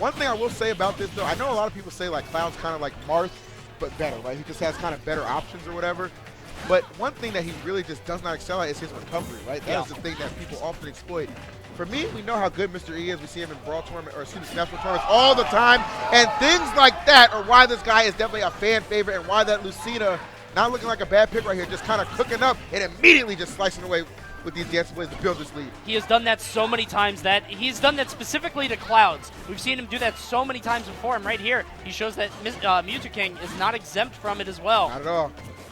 One thing I will say about this, though, I know a lot of people say, like, Cloud's kind of like Marth, but better, right? He just has kind of better options or whatever. But one thing that he really just does not excel at is his recovery, right? That is the thing that people often exploit. For me, we know how good Mr. E is. We see him in Brawl tournament, or excuse me, Smash Bros. Tournaments all the time. And things like that are why this guy is definitely a fan favorite and why that Lucina, not looking like a bad pick right here, just kind of cooking up and immediately just slicing away with these dancing plays to build this lead. He has done that so many times that he's done that specifically to Clouds. We've seen him do that so many times before, and right here, he shows that Mew2king is not exempt from it as well. Not at all.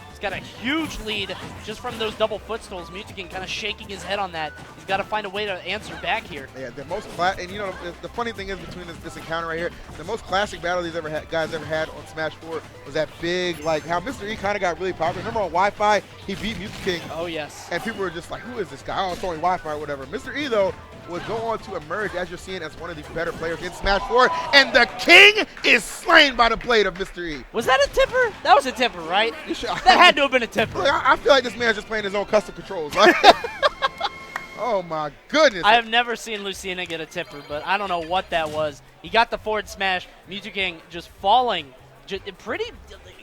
He's got a huge lead just from those double footstools. Mew2king kind of shaking his head on that. He's got to find a way to answer back here. Yeah, the most and you know the funny thing is between this encounter right here, the most classic battle these guys ever had on Smash 4 was that big, like how Mr. E kind of got really popular. Remember on Wi-Fi, he beat Mew2king. Oh yes. And people were just like, who is this guy? Oh, it's only Wi-Fi or whatever. Mr. E though would go on to emerge, as you're seeing, as one of the better players in Smash 4, and the king is slain by the blade of Mr. E. Was that a tipper? That was a tipper, right? That had to have been a tipper. Look, I feel like this man's just playing his own custom controls. Like, oh my goodness. I have never seen Lucina get a tipper, but I don't know what that was. He got the forward smash. Mew2king just falling.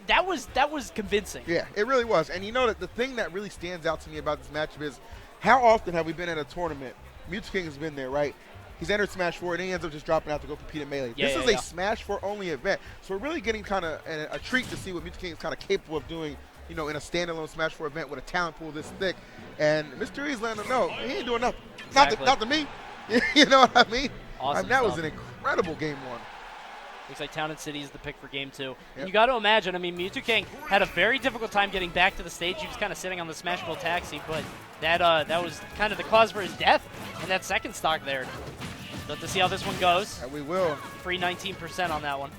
That was convincing. Yeah, it really was. And you know that the thing that really stands out to me about this matchup is how often have we been at a tournament? Mew2king has been there, right? He's entered Smash 4 and he ends up just dropping out to go compete in Melee. This is a Smash 4 only event. So we're really getting kind of a treat to see what Mew2king is kind of capable of doing, you know, in a standalone Smash 4 event with a talent pool this thick. And Mr. E's letting him know he ain't doing nothing. Exactly. Not to me. You know what I mean? Awesome that stuff. was an incredible game one. Looks like Town and City is the pick for game 2. Yep. And you got to imagine, I mean, Mew2king had a very difficult time getting back to the stage. He was kind of sitting on the Smashable taxi, but that was kind of the cause for his death in that second stock there. So let's see how this one goes. And we will. Free 19% on that one.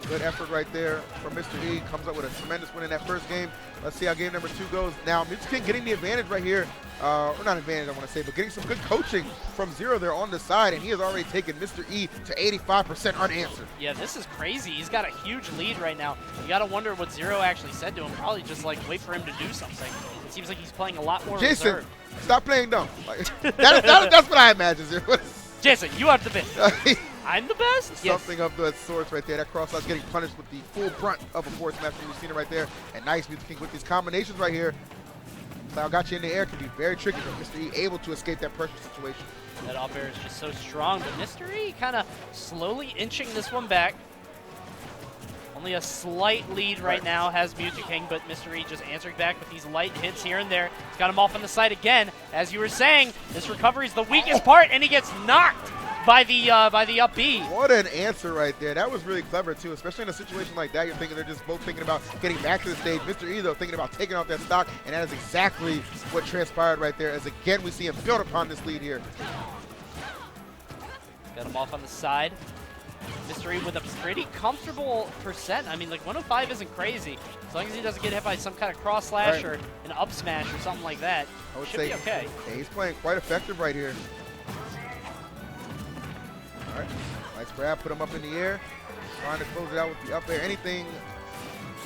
Good effort right there from Mr. E. Comes up with a tremendous win in that first game. Let's see how game number 2 goes. Now, Mew2king getting the advantage right here. Or not advantage, I want to say, but getting some good coaching from Zero there on the side, and he has already taken Mr. E to 85% unanswered. Yeah, this is crazy. He's got a huge lead right now. You got to wonder what Zero actually said to him. Probably just, like, wait for him to do something. It seems like he's playing a lot more Jason, reserved. stop playing dumb. Like, that's what I imagine, Zero. Jason, you are the best. I'm the best? Something of the sorts right there. That cross out's getting punished with the full brunt of a forward smash from Lucina right there. And nice Mew2king with these combinations right here. Cloud got you in the air, can be very tricky, but Mr. E able to escape that pressure situation. That up air is just so strong, but Mr. E kind of slowly inching this one back. Only a slight lead right now has Mew2king, but Mr. E just answering back with these light hits here and there. He's got him off on the side again. As you were saying, this recovery is the weakest part, and he gets knocked by the up B. What an answer right there. That was really clever too, especially in a situation like that. You're thinking they're just both thinking about getting back to the stage. Mr. E though thinking about taking off that stock, and that is exactly what transpired right there, as again we see him build upon this lead here. Got him off on the side. Mr. E with a pretty comfortable percent. I mean, like 105 isn't crazy. As long as he doesn't get hit by some kind of cross slash or an up smash or something like that, I would should say be okay. Yeah, he's playing quite effective right here. All right, nice grab, put him up in the air. Trying to close it out with the up air. Anything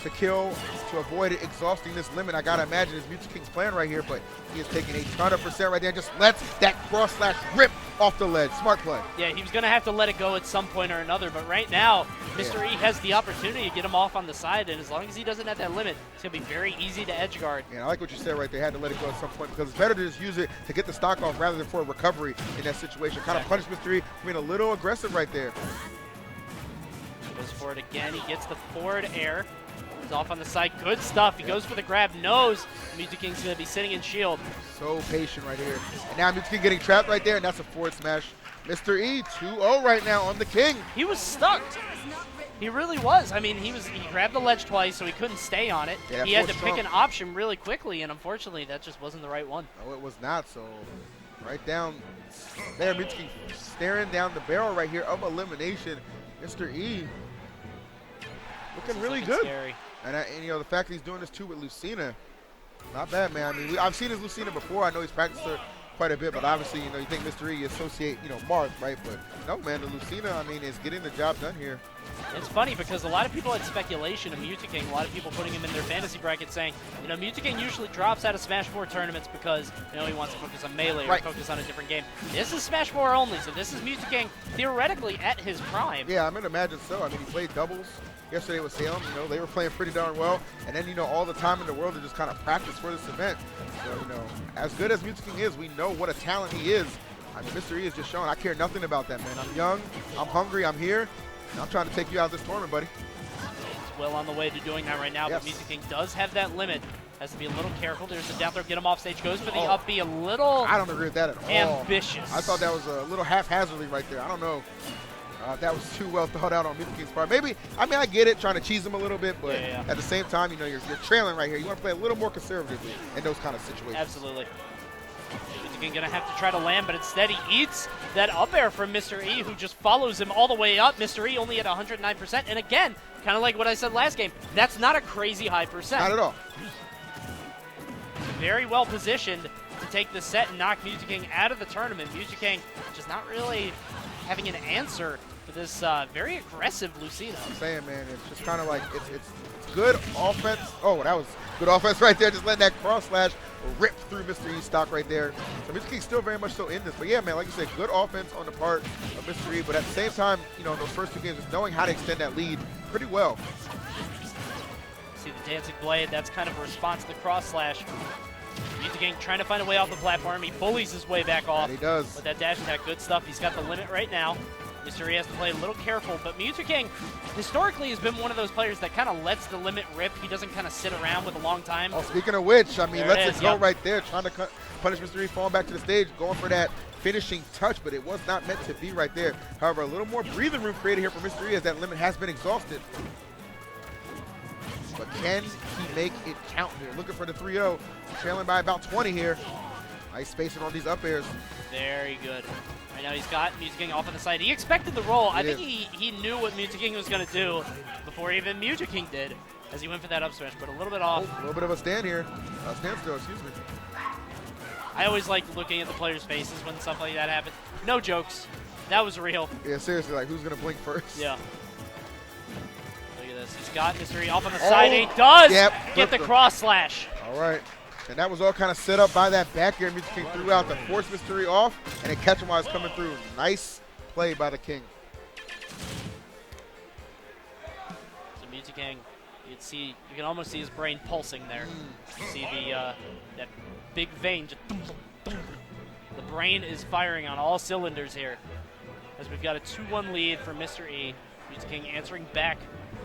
to kill, to avoid it, exhausting this limit. I gotta imagine is Mew2king's plan right here, but he is taking a ton of percent right there. Just lets that cross slash rip off the ledge. Smart play. Yeah, he was gonna have to let it go at some point or another, but right now, Mr. E has the opportunity to get him off on the side, and as long as he doesn't have that limit, it's gonna be very easy to edge guard. Yeah, I like what you said right there. Had to let it go at some point because it's better to just use it to get the stock off rather than for a recovery in that situation. Kind of punish Mr. E being a little aggressive right there. Goes for it again. He gets the forward air. He's off on the side. Good stuff. He goes for the grab. Knows Mew2king's going to be sitting in shield. So patient right here. And now Mew2king getting trapped right there, and that's a forward smash. Mr. E 2-0 right now on the king. He was stuck. He really was. I mean, he grabbed the ledge twice, so he couldn't stay on it. Yeah, he had to pick an option really quickly, and unfortunately, that just wasn't the right one. No, it was not. So right down there, Mew2king staring down the barrel right here of elimination. Mr. E looking really good. Scary. And you know, the fact that he's doing this too with Lucina, not bad, man. I mean, I've seen his Lucina before. I know he's practiced her quite a bit, but obviously, you know, you think Mr. E, you associate, you know, Marth, right? But no, man, the Lucina, I mean, is getting the job done here. It's funny because a lot of people had speculation of Mew2king, a lot of people putting him in their fantasy bracket saying, you know, Mew2king usually drops out of Smash 4 tournaments because, you know, he wants to focus on Melee or focus on a different game. This is Smash 4 only, so this is Mew2king theoretically at his prime. Yeah, I'm going to imagine so. I mean, he played doubles yesterday with Salem. You know, they were playing pretty darn well. And then, you know, all the time in the world to just kind of practice for this event. So, you know, as good as Mew2king is, we know what a talent he is. I mean, Mr. E is just showing I care nothing about that, man. I'm young, I'm hungry, I'm here. I'm trying to take you out of this tournament, buddy. He's well on the way to doing that right now, yes. but Mew2king does have that limit. Has to be a little careful. There's a down throw, get him off stage. Goes for the up B, a little I don't agree with that at all. ambitious. I thought that was a little haphazardly right there. I don't know. That was too well thought out on Mew2king's part. Maybe, I mean, I get it, trying to cheese him a little bit, but at the same time, you know, you're trailing right here. You want to play a little more conservatively in those kind of situations. Absolutely. Mew2king gonna have to try to land, but instead he eats that up air from Mr. E, who just follows him all the way up. Mr. E only at 109%, and again, kind of like what I said last game, that's not a crazy high percent. Not at all. Very well positioned to take the set and knock Mew2king out of the tournament. Mew2king just not really having an answer for this very aggressive Lucina. I'm saying, man, it's just kind of like, it's good offense. Oh, that was good offense right there. Just letting that cross slash rip through Mr. E's stock right there. So Mew2king's still very much so in this. But yeah, man, like you said, good offense on the part of Mr. E. But at the same time, you know, in those first two games, just knowing how to extend that lead pretty well. See the dancing blade, that's kind of a response to the cross slash. Mew2king trying to find a way off the platform. He bullies his way back off. That he does. With that dash attack, good stuff. He's got the limit right now. Mr. E has to play a little careful, but Mew2king historically has been one of those players that kind of lets the limit rip. He doesn't kind of sit around with a long time. Oh, speaking of which, I mean, there lets it go right there, trying to punish Mr. E, falling back to the stage, going for that finishing touch, but it was not meant to be right there. However, a little more breathing room created here for Mr. E as that limit has been exhausted. But can he make it count here? Looking for the 3-0, trailing by about 20 here. Nice spacing on these up airs. Very good. Right now he's got Mew2king off on the side. He expected the roll. I think he knew what Mew2king was going to do before even Mew2king did as he went for that up smash, but a little bit off. Oh, a little bit of a stand here. Standstill, excuse me. I always like looking at the players' faces when stuff like that happens. No jokes. That was real. Yeah, seriously, like who's going to blink first? Yeah. Look at this. He's got Mr. E off on the side. He does get the cross slash. All right. And that was all kind of set up by that back air Mew2king threw out to force Mr. E off and then catch him while he's coming through. Nice play by the King. So Mew2king, you can almost see his brain pulsing there. You see the that big vein just the brain is firing on all cylinders here. As we've got a 2-1 lead for Mr. E. Mew2king answering back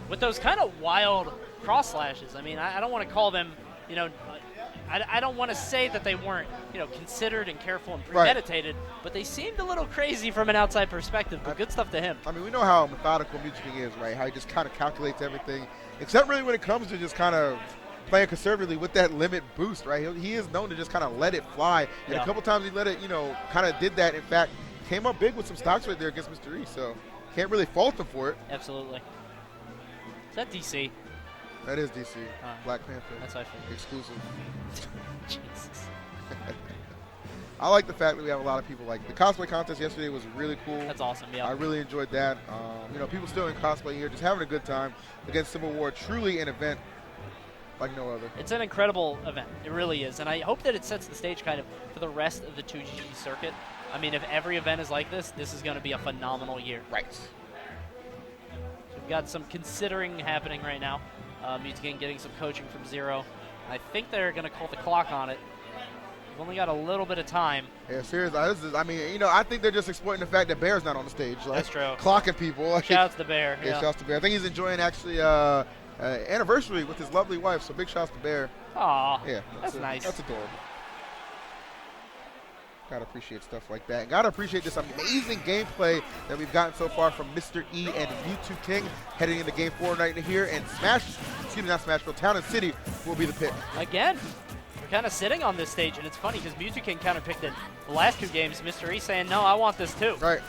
with those kind of wild cross slashes. I mean, I don't want to call them, you know, I don't want to say that they weren't, you know, considered and careful and premeditated, but they seemed a little crazy from an outside perspective, but good stuff to him. I mean, we know how methodical Mew2king is, right? How he just kind of calculates everything, except really when it comes to just kind of playing conservatively with that limit boost, right? He is known to just kind of let it fly, and a couple times he let it, you know, kind of did that. In fact, came up big with some stocks right there against Mr. E, so can't really fault him for it. Absolutely. Is that DC? That is DC. Black Panther. That's what I figured. Exclusive. Jesus. I like the fact that we have a lot of people. Like the cosplay contest yesterday was really cool. That's awesome, yeah. I really enjoyed that. You know, people still in cosplay here, just having a good time against Civil War. Truly an event like no other. It's an incredible event. It really is. And I hope that it sets the stage kind of for the rest of the 2GG circuit. I mean, if every event is like this is going to be a phenomenal year. Right. So we've got some considering happening right now. Mew2king getting some coaching from Zero. I think they're going to call the clock on it. We've only got a little bit of time. Yeah, seriously. I mean, you know, I think they're just exploiting the fact that Bear's not on the stage. Like, that's true. Clocking people. Shouts to Bear. Yeah, shouts to Bear. I think he's enjoying actually anniversary with his lovely wife, so big shouts to Bear. Aw, yeah, that's nice. That's adorable. Gotta appreciate stuff like that. Gotta appreciate this amazing gameplay that we've gotten so far from Mr. E and Mew2king heading into Game 4 right here. And not Smashville, Town and City will be the pick. Again, we're kind of sitting on this stage, and it's funny because Mew2king kind of picked it the last two games. Mr. E saying, no, I want this too. Right.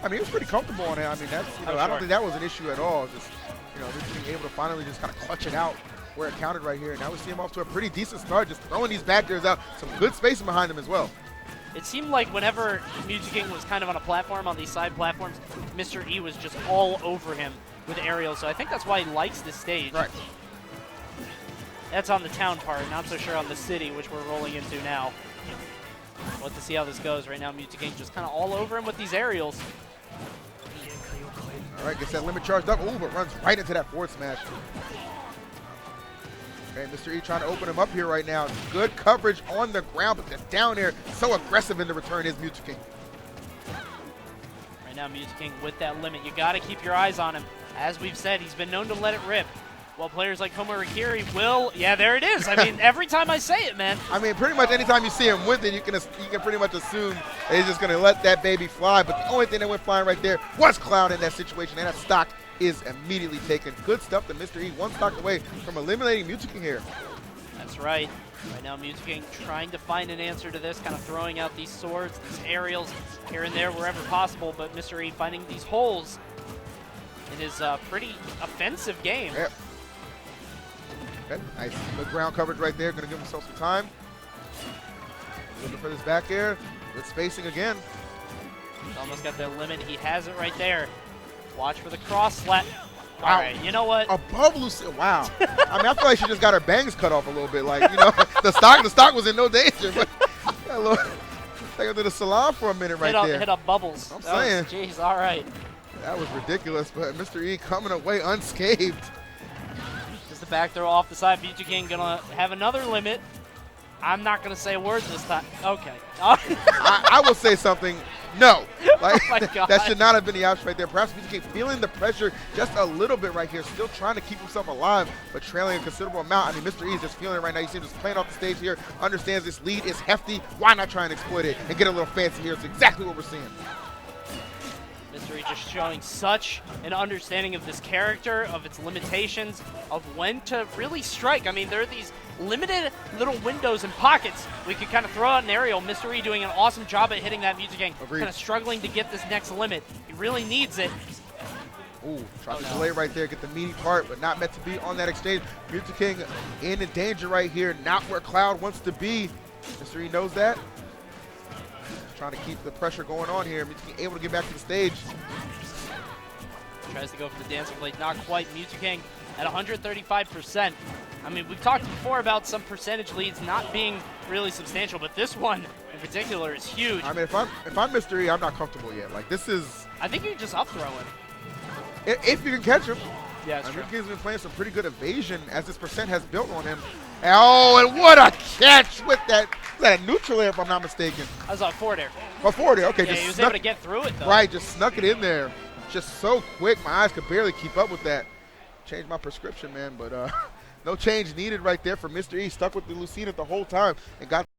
I mean, he was pretty comfortable on it. I mean, that's, you know, I don't think that was an issue at all. Just, you know, just being able to finally just kind of clutch it out where it counted right here. And now we see him off to a pretty decent start, just throwing these back airs out. Some good spacing behind him as well. It seemed like whenever Mew2king was kind of on a platform, on these side platforms, Mr. E was just all over him with aerials. So I think that's why he likes this stage. Right. That's on the town part, not so sure on the city, which we're rolling into now. We'll have to see how this goes. Right now, Mew2king just kind of all over him with these aerials. All right, gets that limit charged up. Ooh, but runs right into that forward smash. Okay, Mr. E trying to open him up here right now. Good coverage on the ground, but just down there, so aggressive in the return is Mew2king. Right now, Mew2king with that limit. You got to keep your eyes on him. As we've said, he's been known to let it rip. While players like Komorikiri will, yeah, there it is. I mean, every time I say it, man. I mean, pretty much anytime you see him with it, you can pretty much assume that he's just going to let that baby fly. But the only thing that went flying right there was Cloud in that situation, and that stock is immediately taken. Good stuff to Mr. E, one stock away from eliminating Mew2king here. That's right. Right now, Mew2king trying to find an answer to this, kind of throwing out these swords, these aerials here and there wherever possible. But Mr. E finding these holes in his pretty offensive game. Yep. Okay, nice good ground coverage right there. Going to give himself some time. Looking for this back air. Good spacing again. He's almost got the limit. He has it right there. Watch for the cross slap. Wow. All right, you know what? Above Lucina. Wow. I mean, I feel like she just got her bangs cut off a little bit. Like, you know, the stock was in no danger. But got a little, take her to the salon for a minute right there. Hit up bubbles. I'm saying. Jeez, all right. That was ridiculous, but Mr. E coming away unscathed. Just a back throw off the side. Mew2king gonna have another limit. I'm not gonna say a word this time. Okay. I will say something. No. Like, oh my God. That should not have been the option right there. Perhaps Mew2king feeling the pressure just a little bit right here. Still trying to keep himself alive, but trailing a considerable amount. I mean, Mr. E is just feeling it right now. You see him just playing off the stage here. Understands this lead is hefty. Why not try and exploit it and get a little fancy here? It's exactly what we're seeing. Mr. E just showing such an understanding of this character, of its limitations, of when to really strike. I mean, there are these limited little windows and pockets we could kind of throw out an aerial. Mr. E doing an awesome job at hitting that Mew2king. Kind of struggling to get this next limit. He really needs it. Ooh, trying to delay right there, get the meaty part, but not meant to be on that exchange. Mew2king in danger right here, not where Cloud wants to be. Mr. E knows that. Trying to keep the pressure going on here. Mew2king able to get back to the stage. Tries to go for the dancing blade, not quite. Mew2king at 135%. I mean, we've talked before about some percentage leads not being really substantial, but this one in particular is huge. I mean, if I'm Mr. E, I'm not comfortable yet. Like, this is... I think you can just up throw him. If you can catch him. Yeah, that's true. Mew2king's been playing some pretty good evasion as this percent has built on him. Oh, and what a catch with that. Was that a neutral air, if I'm not mistaken? That was a forward air. Oh, forward air. Okay, yeah, just he was snuck, able to get through it, though. Right, just snuck it in there. Just so quick. My eyes could barely keep up with that. Changed my prescription, man, but no change needed right there for Mr. E. Stuck with the Lucina the whole time and got